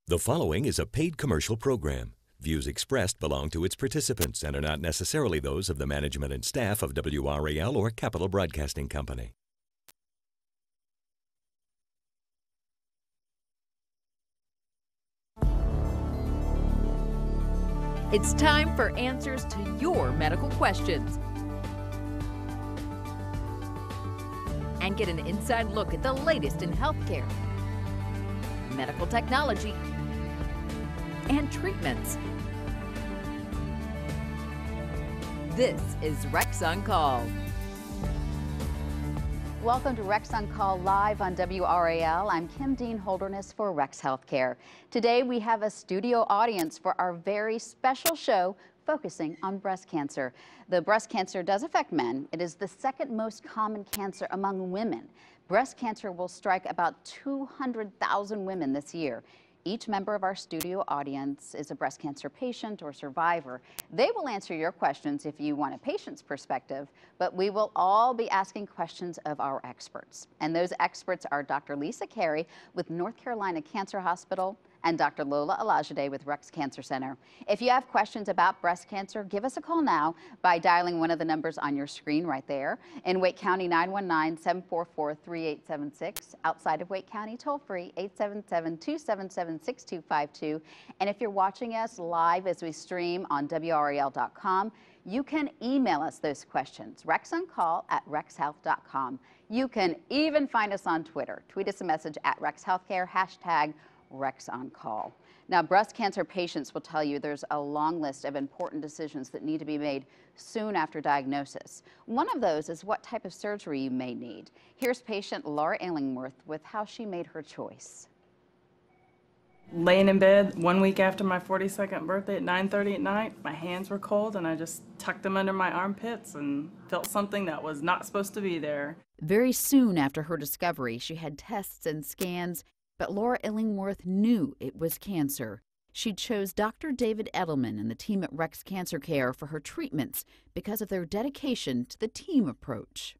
The following is a paid commercial program. Views expressed belong to its participants and are not necessarily those of the management and staff of WRAL or Capital Broadcasting Company. It's time for answers to your medical questions. And get an inside look at the latest in healthcare, medical technology, and treatments. This is Rex on Call. Welcome to Rex on Call live on WRAL. I'm Kim Dean Holderness for Rex Healthcare. Today we have a studio audience for our very special show focusing on breast cancer. The breast cancer does affect men. It is the second most common cancer among women. Breast cancer will strike about 200,000 women this year. Each member of our studio audience is a breast cancer patient or survivor. They will answer your questions if you want a patient's perspective, but we will all be asking questions of our experts. And those experts are Dr. Lisa Carey with North Carolina Cancer Hospital and Dr. Lila Olijade with Rex Cancer Center. If you have questions about breast cancer, give us a call now by dialing one of the numbers on your screen right there. In Wake County, 919-744-3876. Outside of Wake County, toll free, 877-277-6252. And if you're watching us live as we stream on WRAL.com, you can email us those questions, rexoncall@rexhealth.com. You can even find us on Twitter. Tweet us a message at Rex Healthcare, hashtag Rex on Call. Now, breast cancer patients will tell you there's a long list of important decisions that need to be made soon after diagnosis. One of those is what type of surgery you may need. Here's patient Laura Illingworth with how she made her choice. Laying in bed 1 week after my 42nd birthday at 9:30 at night, my hands were cold and I just tucked them under my armpits and felt something that was not supposed to be there. Very soon after her discovery, she had tests and scans, but Laura Illingworth knew it was cancer. She chose Dr. David Edelman and the team at Rex Cancer Care for her treatments because of their dedication to the team approach.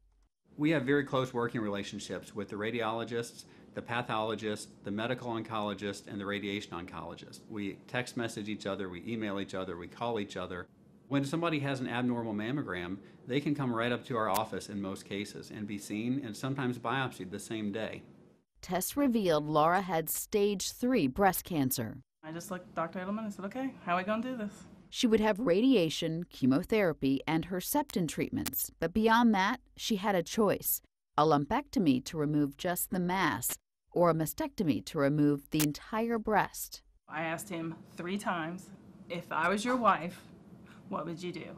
We have very close working relationships with the radiologists, the pathologist, the medical oncologist, and the radiation oncologist. We text message each other, we email each other, we call each other. When somebody has an abnormal mammogram, they can come right up to our office in most cases and be seen and sometimes biopsied the same day. Tests revealed Laura had stage 3 breast cancer. I just looked at Dr. Edelman and said, okay, how are we going to do this? She would have radiation, chemotherapy, and Herceptin treatments. But beyond that, she had a choice: a lumpectomy to remove just the mass, or a mastectomy to remove the entire breast. I asked him 3 times, if I was your wife, what would you do?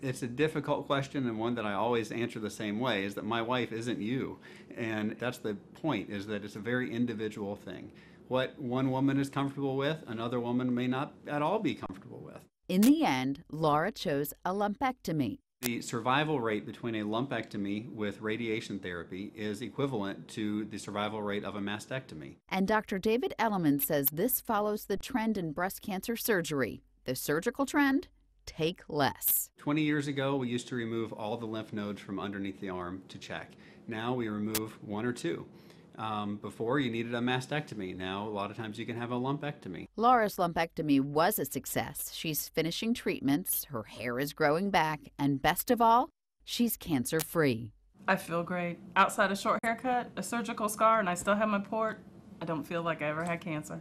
It's a difficult question, and one that I always answer the same way, is that my wife isn't you. And that's the point, is that it's a very individual thing. What one woman is comfortable with, another woman may not at all be comfortable with. In the end, Laura chose a lumpectomy. The survival rate between a lumpectomy with radiation therapy is equivalent to the survival rate of a mastectomy. And Dr. David Edelman says this follows the trend in breast cancer surgery. The surgical trend? Take less. 20 years ago, we used to remove all the lymph nodes from underneath the arm to check. Now we remove 1 or 2. Before, you needed a mastectomy. Now, a lot of times you can have a lumpectomy. Laura's lumpectomy was a success. She's finishing treatments, her hair is growing back, and best of all, she's cancer-free. I feel great. Outside a short haircut, a surgical scar, and I still have my port, I don't feel like I ever had cancer.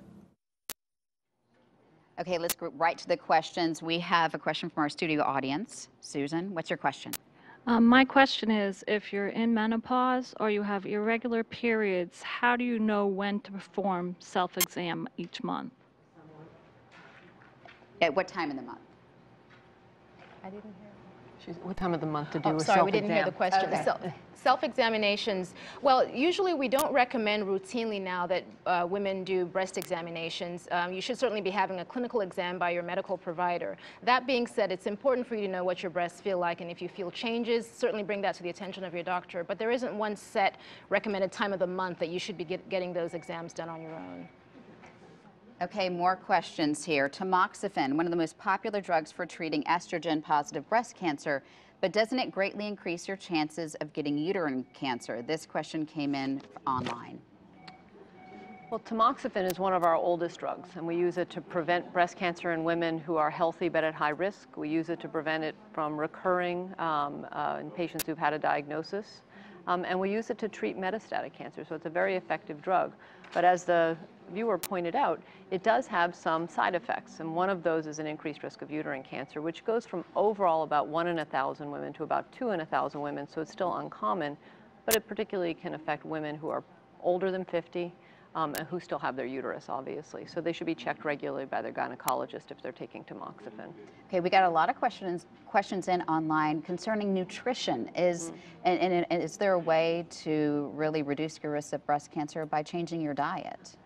Okay, let's go right to the questions. We have a question from our studio audience. Susan, what's your question? My question is, if you're in menopause or you have irregular periods, how do you know when to perform self-exam each month? At what time in the month? I didn't hear. What time of the month to do a Sorry, self-exam? we didn't hear the question. Okay. Self-examinations, well, usually we don't recommend routinely now that women do breast examinations. You should certainly be having a clinical exam by your medical provider. That being said, it's important for you to know what your breasts feel like, and if you feel changes, certainly bring that to the attention of your doctor. But there isn't one set recommended time of the month that you should be getting those exams done on your own. Okay, more questions here. Tamoxifen, one of the most popular drugs for treating estrogen-positive breast cancer, but doesn't it greatly increase your chances of getting uterine cancer? This question came in online. Well, tamoxifen is one of our oldest drugs, and we use it to prevent breast cancer in women who are healthy but at high risk. We use it to prevent it from recurring in patients who've had a diagnosis. And we use it to treat metastatic cancer, so it's a very effective drug. But as the viewer pointed out, it does have some side effects, and one of those is an increased risk of uterine cancer, which goes from overall about 1 in 1,000 women to about 2 in 1,000 women, so it's still uncommon, but it particularly can affect women who are older than 50, and who still have their uterus, obviously. So they should be checked regularly by their gynecologist if they're taking tamoxifen. Okay, we got a lot of questions in online concerning nutrition. And is there a way to really reduce your risk of breast cancer by changing your diet?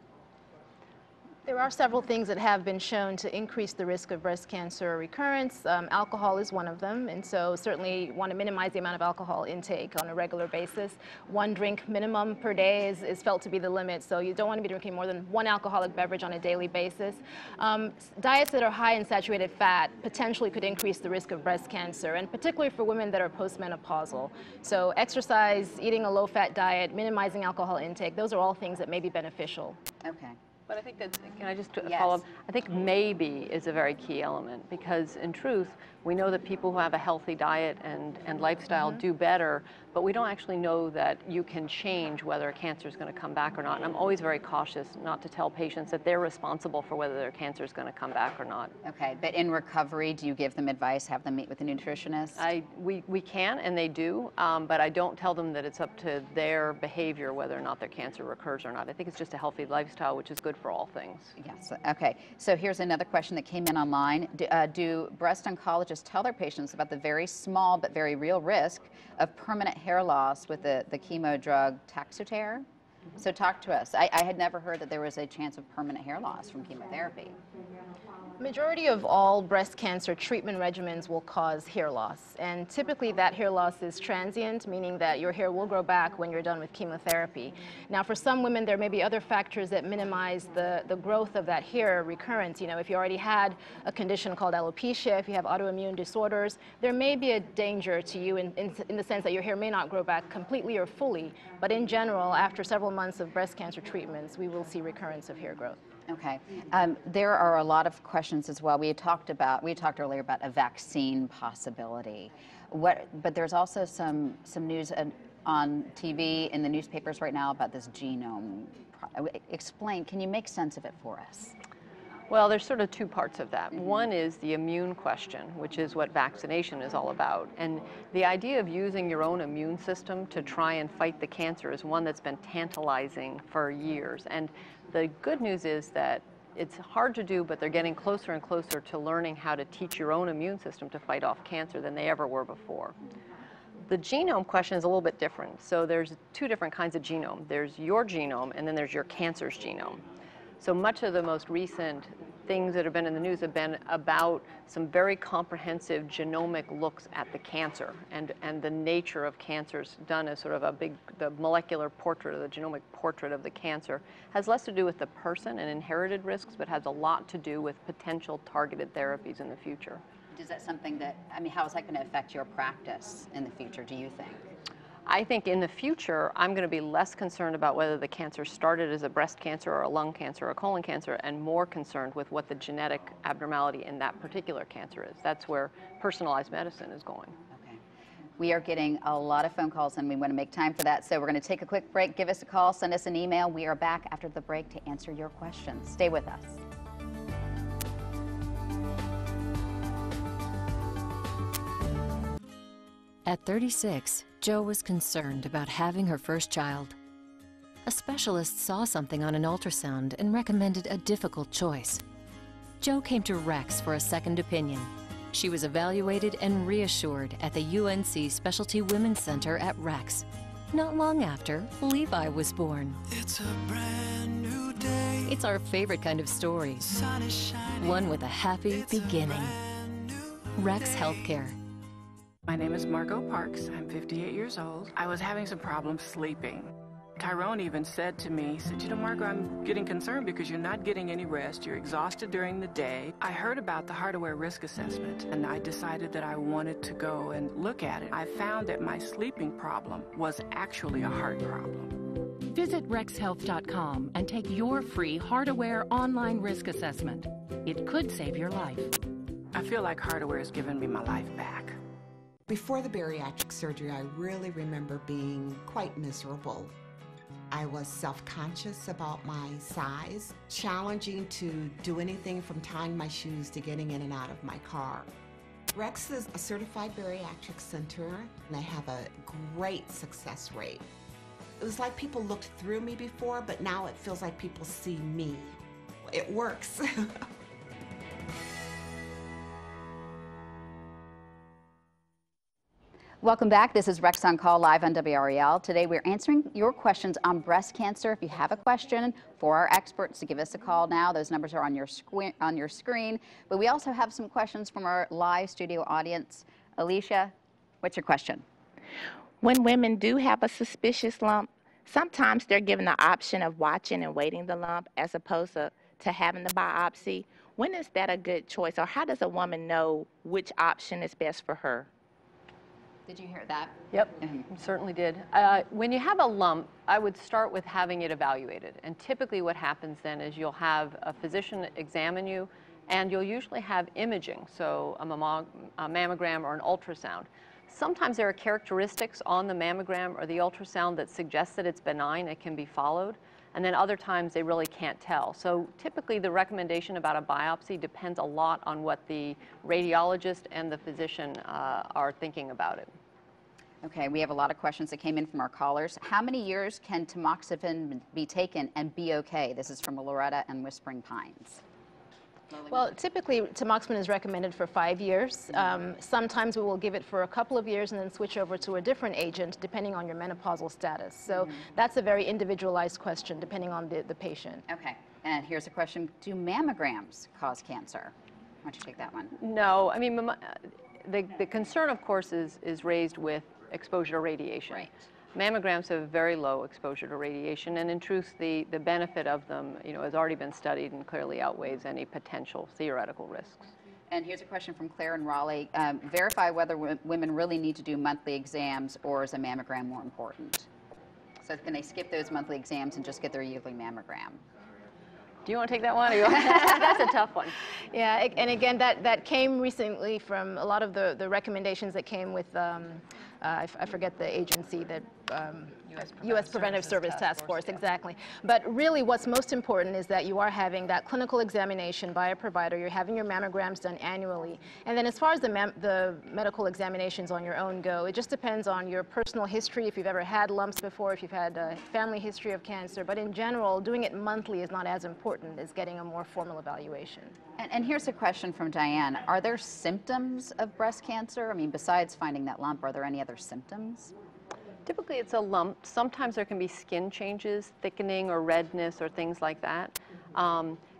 There are several things that have been shown to increase the risk of breast cancer recurrence. Alcohol is one of them, and so certainly want to minimize the amount of alcohol intake on a regular basis. 1 drink minimum per day is felt to be the limit, so you don't want to be drinking more than 1 alcoholic beverage on a daily basis. Diets that are high in saturated fat potentially could increase the risk of breast cancer, and particularly for women that are postmenopausal. So exercise, eating a low-fat diet, minimizing alcohol intake, those are all things that may be beneficial. Okay. But I think that, can I just follow up? I think maybe is a very key element, because in truth, we know that people who have a healthy diet and lifestyle do better, but we don't actually know that you can change whether a cancer is going to come back or not. And I'm always very cautious not to tell patients that they're responsible for whether their cancer is going to come back or not. Okay, but in recovery, do you give them advice, have them meet with a nutritionist? We can, and they do, but I don't tell them that it's up to their behavior whether or not their cancer recurs or not. I think it's just a healthy lifestyle, which is good for all things. Yes, okay. So here's another question that came in online. Do breast oncologists tell their patients about the very small but very real risk of permanent hair loss with the chemo drug Taxotere? So talk to us. I had never heard that there was a chance of permanent hair loss from chemotherapy. Majority of all breast cancer treatment regimens will cause hair loss, and typically that hair loss is transient, meaning that your hair will grow back when you're done with chemotherapy. Now, for some women, there may be other factors that minimize the growth of that hair recurrence. You know, if you already had a condition called alopecia, if you have autoimmune disorders, there may be a danger to you in the sense that your hair may not grow back completely or fully, but in general, after several months of breast cancer treatments, we will see recurrence of hair growth. Okay. There are a lot of questions as well. We talked earlier about a vaccine possibility. But there's also some news on TV in the newspapers right now about this genome. Explain, can you make sense of it for us? Well, there's sort of 2 parts of that. One is the immune question, which is what vaccination is all about. And the idea of using your own immune system to try and fight the cancer is one that's been tantalizing for years. And the good news is that it's hard to do, but they're getting closer and closer to learning how to teach your own immune system to fight off cancer than they ever were before. The genome question is a little bit different. So there's 2 different kinds of genome. There's your genome, and then there's your cancer's genome. So much of the most recent things that have been in the news have been about some very comprehensive genomic looks at the cancer and the nature of cancers done as sort of the molecular portrait or the genomic portrait of the cancer. Has less to do with the person and inherited risks, but has a lot to do with potential targeted therapies in the future. Is that something that, I mean, how is that going to affect your practice in the future, do you think? I think in the future, I'm going to be less concerned about whether the cancer started as a breast cancer or a lung cancer or a colon cancer, and more concerned with what the genetic abnormality in that particular cancer is. That's where personalized medicine is going. Okay. We are getting a lot of phone calls, and we want to make time for that. So we're going to take a quick break. Give us a call, send us an email. We are back after the break to answer your questions. Stay with us. At 36, Jo was concerned about having her first child. A specialist saw something on an ultrasound and recommended a difficult choice. Jo came to Rex for a second opinion. She was evaluated and reassured at the UNC Specialty Women's Center at Rex. Not long after, Levi was born. It's a brand new day. It's our favorite kind of story. One with a happy beginning. Rex Healthcare. My name is Margot Parks. I'm 58 years old. I was having some problems sleeping. Tyrone even said to me, he said, you know, Margot, I'm getting concerned because you're not getting any rest. You're exhausted during the day. I heard about the Hardaware risk assessment, and I decided that I wanted to go and look at it. I found that my sleeping problem was actually a heart problem. Visit rexhealth.com and take your free HeartAware online risk assessment. It could save your life. I feel like HeartAware has given me my life back. Before the bariatric surgery, I really remember being quite miserable. I was self-conscious about my size, challenging to do anything from tying my shoes to getting in and out of my car. Rex is a certified bariatric center, and they have a great success rate. It was like people looked through me before, but now it feels like people see me. It works. Welcome back. This is Rex on Call live on WRAL. Today we're answering your questions on breast cancer. If you have a question for our experts, to give us a call now. Those numbers are on your screen. But we also have some questions from our live studio audience. Alicia, what's your question? When women do have a suspicious lump, sometimes they're given the option of watching and waiting the lump as opposed to having the biopsy. When is that a good choice, or how does a woman know which option is best for her? Did you hear that? Yep, certainly did. When you have a lump, I would start with having it evaluated. And typically what happens then is you'll have a physician examine you, and you'll usually have imaging, so a mammogram or an ultrasound. Sometimes there are characteristics on the mammogram or the ultrasound that suggest that it's benign, it can be followed. And then other times they really can't tell. So typically the recommendation about a biopsy depends a lot on what the radiologist and the physician are thinking about it. Okay, we have a lot of questions that came in from our callers. How many years can tamoxifen be taken and be okay? This is from Loretta and Whispering Pines. Well, typically tamoxifen is recommended for 5 years. Sometimes we will give it for a couple of years and then switch over to a different agent depending on your menopausal status. So that's a very individualized question depending on the patient. Okay, and here's a question. Do mammograms cause cancer? Why don't you take that one? No, I mean, the concern, of course, is raised with exposure to radiation. Right. Mammograms have very low exposure to radiation, and in truth, the benefit of them, has already been studied and clearly outweighs any potential theoretical risks. And here's a question from Claire in Raleigh. Verify whether women really need to do monthly exams, or is a mammogram more important? So can they skip those monthly exams and just get their yearly mammogram? Do you want to take that one? That's a tough one. Yeah, and again, that came recently from a lot of the recommendations that came with, I forget the agency that, U.S. Preventive Service Task Force, exactly. But really what's most important is that you are having that clinical examination by a provider, you're having your mammograms done annually. And then as far as the medical examinations on your own go, it just depends on your personal history, if you've ever had lumps before, if you've had a family history of cancer. But in general, doing it monthly is not as important as getting a more formal evaluation. And here's a question from Diane. Are there symptoms of breast cancer? I mean, besides finding that lump, are there any other symptoms? Typically it's a lump. Sometimes there can be skin changes, thickening or redness or things like that.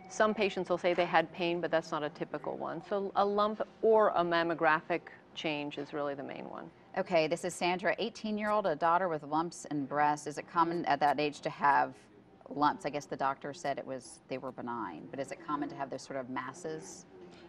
Some patients will say they had pain, but that's not a typical one. So a lump or a mammographic change is really the main one. Okay, this is Sandra, 18-year-old, a daughter with lumps in breast. Is it common at that age to have lumps? I guess the doctor said they were benign, but is it common to have those sort of masses?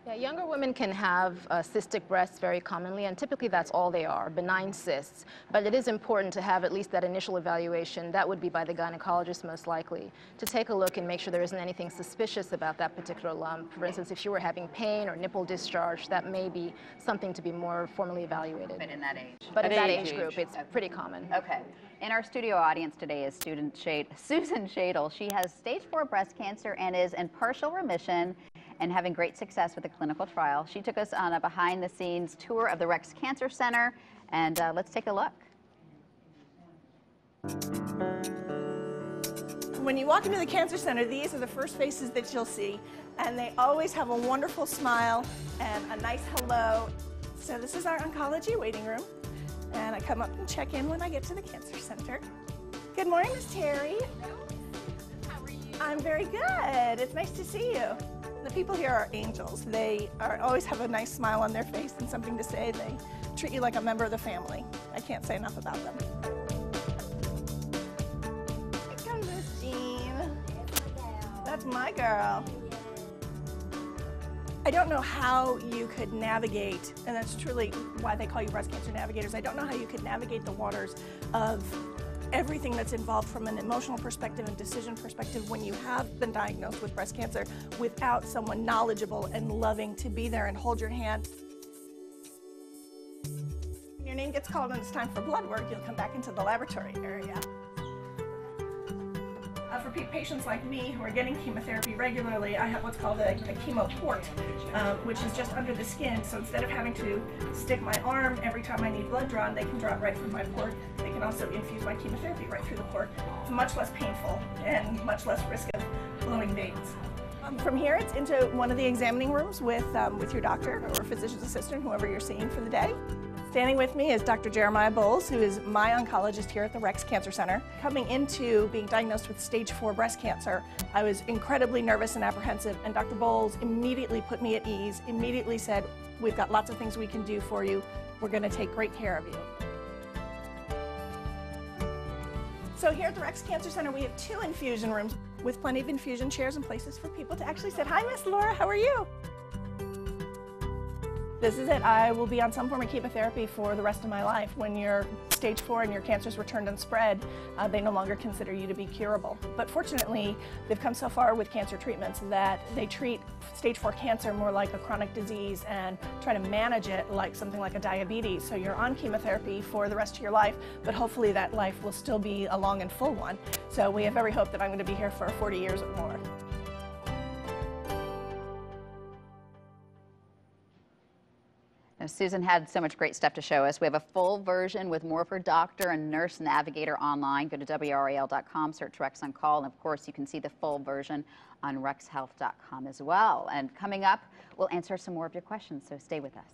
Yeah, younger women can have cystic breasts very commonly, and typically that's all they are, benign cysts. But it is important to have at least that initial evaluation. That would be by the gynecologist most likely, to take a look and make sure there isn't anything suspicious about that particular lump. For instance, if you were having pain or nipple discharge, that may be something to be more formally evaluated. But in that age? But in that age group, it's pretty common. Okay. In our studio audience today is Susan Shadle. She has stage 4 breast cancer and is in partial remission and having great success with the clinical trial. She took us on a behind-the-scenes tour of the Rex Cancer Center, and let's take a look. When you walk into the Cancer Center, these are the first faces that you'll see, and they always have a wonderful smile and a nice hello. So this is our oncology waiting room, and I come up and check in when I get to the Cancer Center. Good morning, Ms. Terry. How are you? I'm very good. It's nice to see you. The people here are angels. They always have a nice smile on their face and something to say. They treat you like a member of the family. I can't say enough about them. Here comes Miss Jean. That's my girl. I don't know how you could navigate, and that's truly why they call you breast cancer navigators. I don't know how you could navigate the waters of everything that's involved from an emotional perspective and decision perspective when you have been diagnosed with breast cancer without someone knowledgeable and loving to be there and hold your hand. When your name gets called and it's time for blood work, you'll come back into the laboratory area. For patients like me who are getting chemotherapy regularly, I have what's called a chemo port, which is just under the skin. So instead of having to stick my arm every time I need blood drawn, they can draw it right from my port. They can also infuse my chemotherapy right through the port. It's much less painful and much less risk of blowing veins. From here, it's into one of the examining rooms with your doctor or physician's assistant, whoever you're seeing for the day. Standing with me is Dr. Jeremiah Bowles, who is my oncologist here at the Rex Cancer Center. Coming into being diagnosed with stage 4 breast cancer, I was incredibly nervous and apprehensive, and Dr. Bowles immediately put me at ease, immediately said, we've got lots of things we can do for you. We're going to take great care of you. So here at the Rex Cancer Center, we have 2 infusion rooms with plenty of infusion chairs and places for people to actually sit. Hi, Miss Laura, how are you? This is it. I will be on some form of chemotherapy for the rest of my life. When you're stage 4 and your cancer's returned and spread, they no longer consider you to be curable. But fortunately, they've come so far with cancer treatments that they treat stage 4 cancer more like a chronic disease and try to manage it like something like a diabetes. So you're on chemotherapy for the rest of your life, but hopefully that life will still be a long and full one. So we have every hope that I'm going to be here for 40 years or more. Now, Susan had so much great stuff to show us. We have a full version with more of her doctor and nurse navigator online. Go to WRAL.com, search Rex on Call, and of course you can see the full version on rexhealth.com as well. And coming up, we'll answer some more of your questions, so stay with us.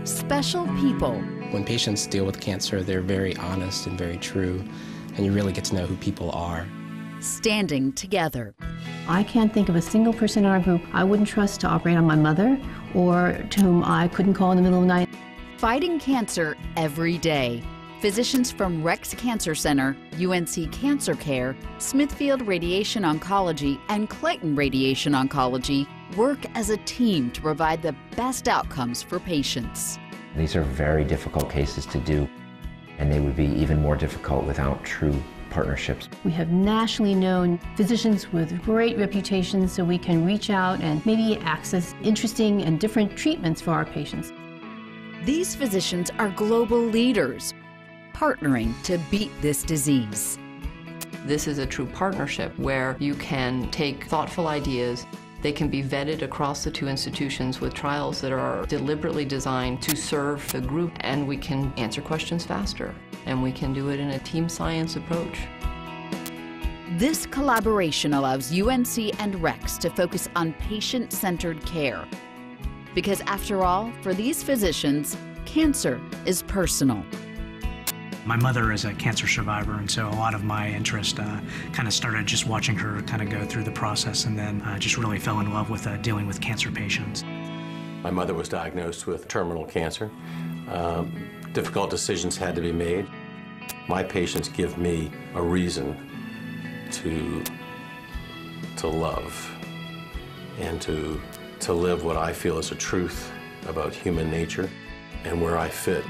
Special people. When patients deal with cancer, they're very honest and very true, and you really get to know who people are. Standing together. I can't think of a single person in our group I wouldn't trust to operate on my mother or to whom I couldn't call in the middle of the night. Fighting cancer every day. Physicians from Rex Cancer Center, UNC Cancer Care, Smithfield Radiation Oncology, and Clayton Radiation Oncology work as a team to provide the best outcomes for patients. These are very difficult cases to do, and they would be even more difficult without true partnerships. We have nationally known physicians with great reputations, so we can reach out and maybe access interesting and different treatments for our patients. These physicians are global leaders, partnering to beat this disease. This is a true partnership where you can take thoughtful ideas. They can be vetted across the 2 institutions with trials that are deliberately designed to serve the group, and we can answer questions faster, and we can do it in a team science approach. This collaboration allows UNC and Rex to focus on patient-centered care. Because after all, for these physicians, cancer is personal. My mother is a cancer survivor, and so a lot of my interest kind of started just watching her kind of go through the process, and then just really fell in love with dealing with cancer patients. My mother was diagnosed with terminal cancer. Difficult decisions had to be made. My patients give me a reason to love and to live what I feel is a truth about human nature and where I fit.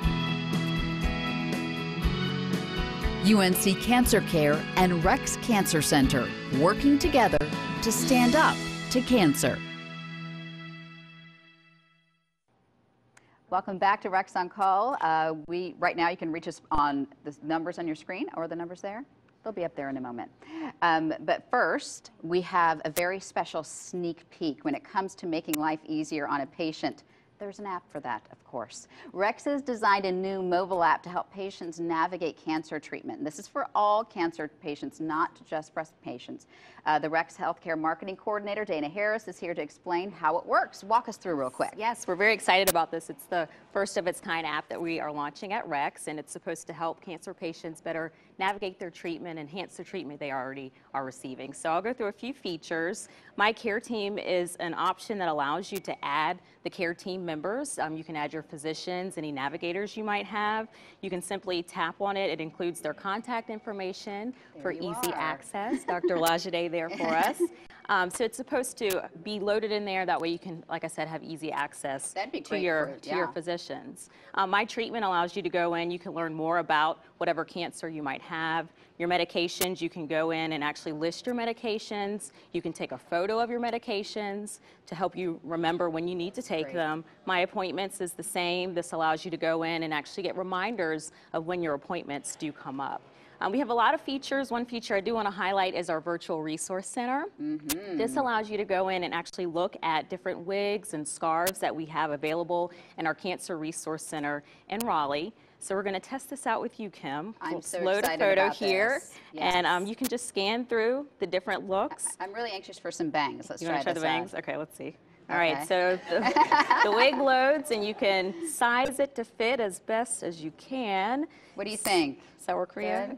UNC Cancer Care and Rex Cancer Center, working together to stand up to cancer. Welcome back to Rex on Call. Right now you can reach us on the numbers on your screen or the numbers there. They'll be up there in a moment. But first, we have a very special sneak peek when it comes to making life easier on a patient. There's an app for that, of course. Rex has designed a new mobile app to help patients navigate cancer treatment. And this is for all cancer patients, not just breast patients. The Rex Healthcare Marketing Coordinator, Dana Harris, is here to explain how it works. Walk us through real quick. Yes, we're very excited about this. It's the first of its kind app that we are launching at Rex, and it's supposed to help cancer patients better navigate their treatment, enhance the treatment they already are receiving. So I'll go through a few features. My Care Team is an option that allows you to add the Care Team members. You can add your physicians, any navigators you might have. You can simply tap on it. It includes their contact information for easy access. Dr. Olijade there for us. So it's supposed to be loaded in there. That way you can, like I said, have easy access to your physicians. My treatment allows you to go in. You can learn more about whatever cancer you might have. Your medications, you can go in and actually list your medications. You can take a photo of your medications to help you remember when you need to take them. My appointments is the same. This allows you to go in and actually get reminders of when your appointments do come up. We have a lot of features. One feature I do want to highlight is our virtual resource center. This allows you to go in and actually look at different wigs and scarves that we have available in our Cancer Resource Center in Raleigh. So we're going to test this out with you, Kim. I'm so load excited a photo about here, this. Yes. and you can just scan through the different looks. I'm really anxious for some bangs. Let's You try want to try this the bangs? out. Okay, let's see. All Okay. right, so the wig loads, and you can size it to fit as best as you can. What do you think? Does that work for you?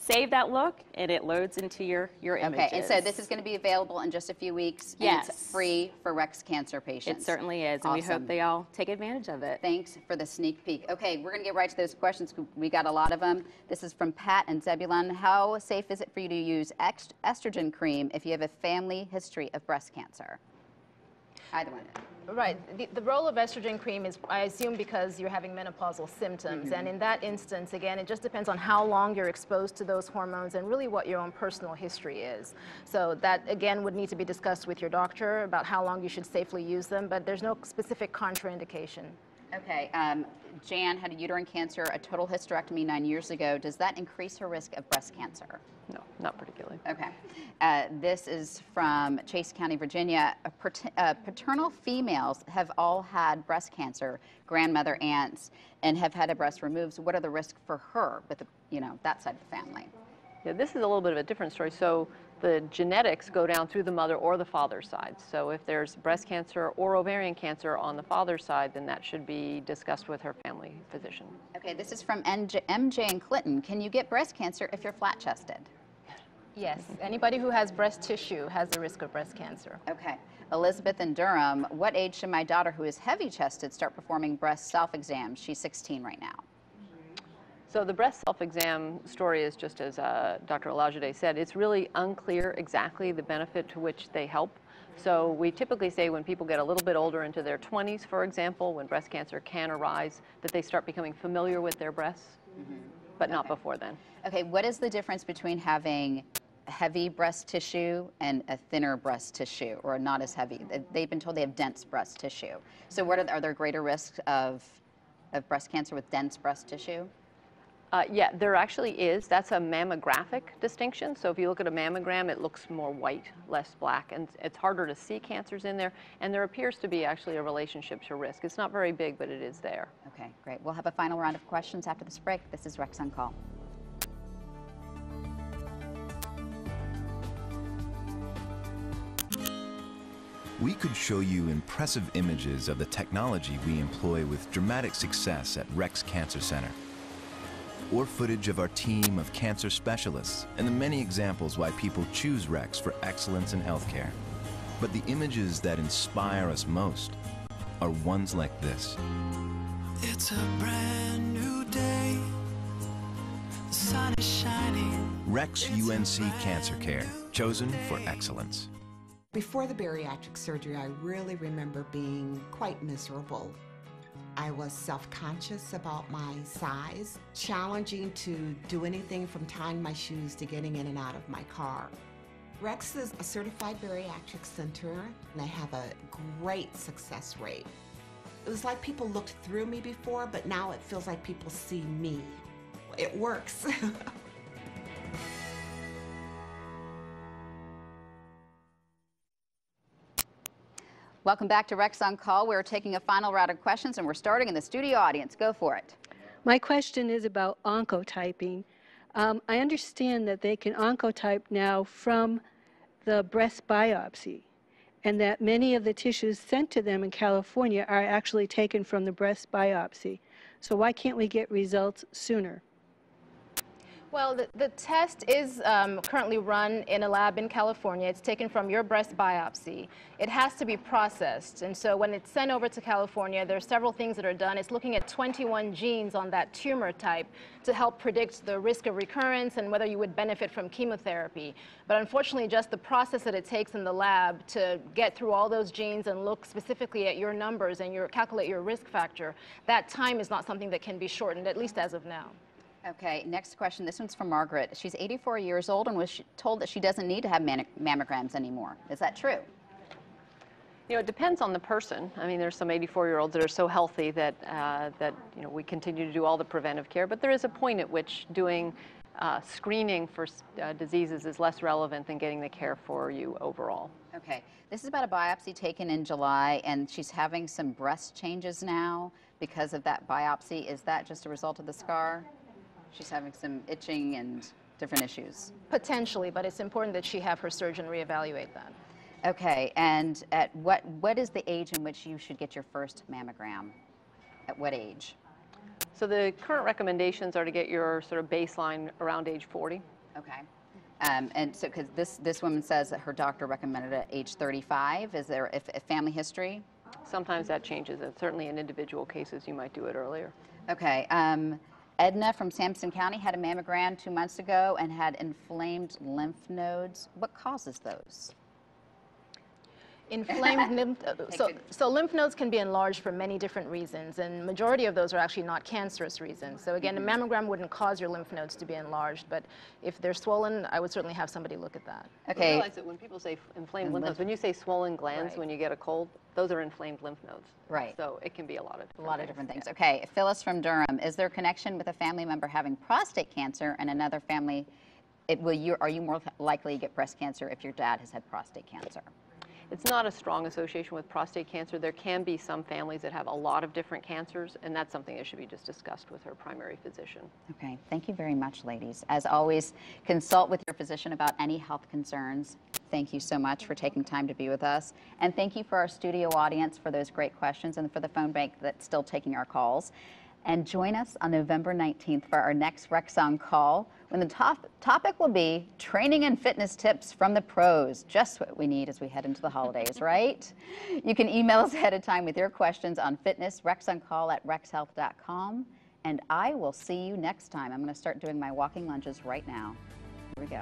Save that look, and it loads into your images. Okay, and so this is going to be available in just a few weeks. Yes. And it's free for Rex cancer patients. It certainly is, and we hope Awesome. they all take advantage of it. Thanks for the sneak peek. Okay, we're going to get right to those questions. We got a lot of them. This is from Pat and Zebulon. How safe is it for you to use estrogen cream if you have a family history of breast cancer? Either one. Right. The role of estrogen cream is, I assume, because you're having menopausal symptoms. And in that instance, again, it just depends on how long you're exposed to those hormones and really what your own personal history is. So that, again, would need to be discussed with your doctor about how long you should safely use them, but there's no specific contraindication. Okay, Jan had a uterine cancer, a total hysterectomy 9 years ago. Does that increase her risk of breast cancer? No, not particularly. Okay. This is from Chase County, Virginia. Paternal females have all had breast cancer, grandmother, aunts, and have had a breast removed. So what are the risks for her with that side of the family? Yeah, this is a little bit of a different story. So the genetics go down through the mother or the father's side. So if there's breast cancer or ovarian cancer on the father's side, then that should be discussed with her family physician. Okay, this is from MJ and Clinton. Can you get breast cancer if you're flat-chested? Yes, anybody who has breast tissue has the risk of breast cancer. Okay. Elizabeth in Durham, what age should my daughter who is heavy-chested start performing breast self-exams? She's 16 right now. So the breast self-exam story is just as Dr. Olijade said, it's really unclear exactly the benefit to which they help. So we typically say when people get a little bit older into their 20s, for example, when breast cancer can arise, that they start becoming familiar with their breasts, but not before then. Okay, what is the difference between having heavy breast tissue and a thinner breast tissue, or not as heavy? They've been told they have dense breast tissue. So what are there greater risks of breast cancer with dense breast tissue? Yeah, there actually is. That's a mammographic distinction. So if you look at a mammogram, it looks more white, less black, and it's harder to see cancers in there. And there appears to be actually a relationship to risk. It's not very big, but it is there. Okay, great. We'll have a final round of questions after this break. This is Rex on Call. We could show you impressive images of the technology we employ with dramatic success at Rex Cancer Center, or footage of our team of cancer specialists and the many examples why people choose Rex for excellence in healthcare. But the images that inspire us most are ones like this. It's a brand new day. The sun is shining. Rex UNC Cancer Care, chosen for excellence. Before the bariatric surgery, I really remember being quite miserable. I was self-conscious about my size, challenging to do anything from tying my shoes to getting in and out of my car. Rex is a certified bariatric center, and they have a great success rate. It was like people looked through me before, but now it feels like people see me. It works. Welcome back to Rex on Call. We're taking a final round of questions, and we're starting in the studio audience. Go for it. My question is about oncotyping. I understand that they can oncotype now from the breast biopsy, and that many of the tissues sent to them in California are actually taken from the breast biopsy. So why can't we get results sooner? Well, the test is currently run in a lab in California. It's taken from your breast biopsy. It has to be processed, and so when it's sent over to California, there are several things that are done. It's looking at 21 genes on that tumor type to help predict the risk of recurrence and whether you would benefit from chemotherapy. But unfortunately, just the process that it takes in the lab to get through all those genes and look specifically at your numbers and calculate your risk factor, that time is not something that can be shortened, at least as of now. Okay, next question. This one's from Margaret. She's 84 years old and was told that she doesn't need to have mammograms anymore. Is that true? You know, it depends on the person. I mean, there's some 84-year-olds that are so healthy that, you know, we continue to do all the preventive care, but there is a point at which doing screening for diseases is less relevant than getting the care for you overall. Okay, this is about a biopsy taken in July, and she's having some breast changes now because of that biopsy. Is that just a result of the scar? She's having some itching and different issues. Potentially, but it's important that she have her surgeon reevaluate that. Okay, and at what is the age in which you should get your first mammogram? At what age? So the current recommendations are to get your sort of baseline around age 40. Okay. And so, because this woman says that her doctor recommended it at age 35. Is there a family history? Sometimes that changes. And certainly in individual cases, you might do it earlier. Okay. Edna from Sampson County had a mammogram 2 months ago and had inflamed lymph nodes. What causes those? Inflamed lymph, so lymph nodes can be enlarged for many different reasons, and majority of those are actually not cancerous reasons. So again, a mammogram wouldn't cause your lymph nodes to be enlarged, but if they're swollen, I would certainly have somebody look at that. Okay. You realize that when people say inflamed lymph nodes, when you say swollen glands, right, when you get a cold, those are inflamed lymph nodes. Right. So it can be a lot of different things. Okay, Phyllis from Durham. Is there a connection with a family member having prostate cancer and another family? Are you more likely to get breast cancer if your dad has had prostate cancer? It's not a strong association with prostate cancer. There can be some families that have a lot of different cancers, and that's something that should be just discussed with her primary physician. Okay, thank you very much, ladies. As always, consult with your physician about any health concerns. Thank you so much for taking time to be with us. And thank you for our studio audience for those great questions and for the phone bank that's still taking our calls. And join us on November 19th for our next Rex On Call, when the topic will be training and fitness tips from the pros. Just what we need as we head into the holidays, right? You can email us ahead of time with your questions on fitness, rexoncall@rexhealth.com. And I will see you next time. I'm going to start doing my walking lunges right now. Here we go.